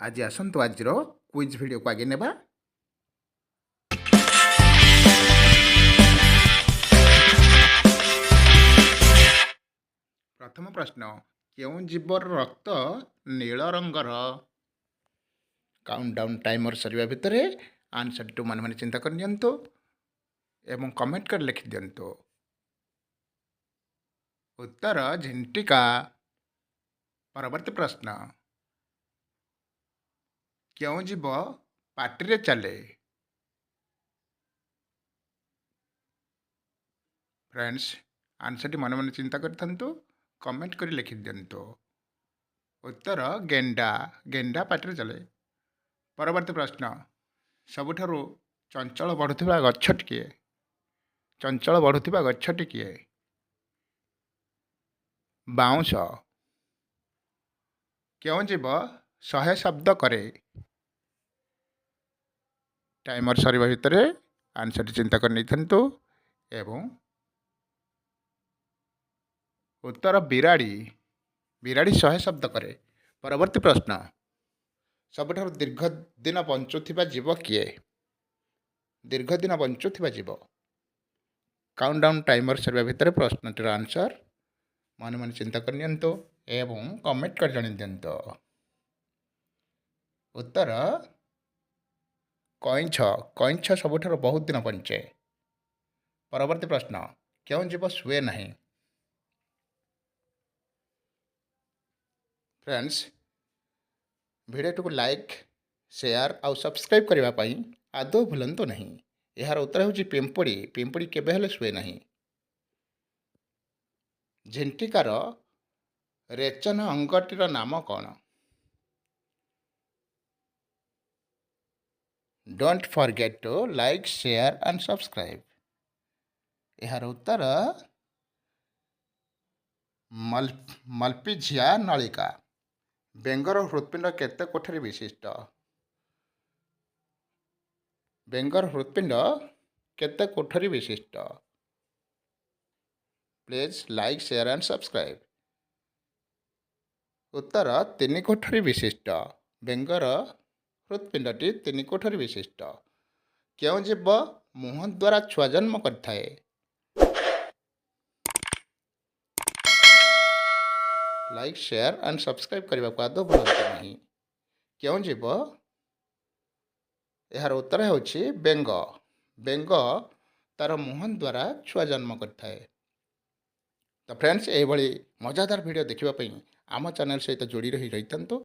आज आसतु आज quiz video को आगे नेबा। प्रथम प्रश्न क्यों जीवर रक्त नील रंगर। काउंटडाउन टाइमर सरिया भितर आंसर टू मन चिंता कर दियंतु एवं कमेंट कर लिखि दियंतु। उत्तर झिंटिका। परवर्ती प्रश्न क्यों जीव पार्टी चले। फ्रेंड्स आंसर टी मन मन चिंता करथंतु कमेंट कर लिखि दियंतु। उत्तर गेंडा। गेंडा पार्टी चले। परवर्ती प्रश्न सबुठारु चंचल बढ़ुथिबा गछटी किए। चंचल बढ़ुथिबा गछटी किए। बाउंश। क्यों जीव 100 शब्द करे। टाइमर सरिबा भितर आंसर चिंता कर नहीं एवं उत्तर बिराड़ी। बिराड़ी 100 शब्द करे। परवर्ती प्रश्न सबुठारु दीर्घ दिन बंचुथिबा जीव किए। दीर्घ दिन बंचुथिबा जीव। काउंटडाउन टाइमर सरिबा भितर प्रश्नटिर आंसर मन मन चिंता कर नियंतु एवं कमेंट कर जण दियंतु। उत्तर कईछ। कईछ सबुठारु बहुत दिन बंचे। परवर्ती प्रश्न क्यों जीव शुए नहीं। फ्रेंड्स वीडियो को लाइक शेयर आउ सब्सक्राइब करने आदौ भूलु नहीं। यार उत्तर हूँ पिंपुड़ी। पिंपुड़ी केबे हेले शुए नहीं। झिंटिकार रेचन अंगटीर नाम कौन। Don't forget to like share and subscribe. यार उत्तर मल्पीझिया नलिका। बेंगर हृत्पिंड केते कोठरी विशिष्ट। बेंगर हृत्पिंड केते कोठरी विशिष्ट। Please like share and subscribe. उत्तर 3 कोठरी विशिष्ट। बेंगर हृत्पिंडटी 3 कोठरी विशिष्ट। क्यों जीव मुह द्वारा छुआ जन्म करथाए। लाइक शेयर एंड सब्सक्राइब करने को आदौ भूलु नहीं। क्यों जीव यार उत्तर होछि बेंग। बेंग तार मुह द्वारा छुआ जन्म करथाए। तो फ्रेंड्स ये मजादार वीडियो देखिबा पई आम चैनल सहित जोड़ी रही रही।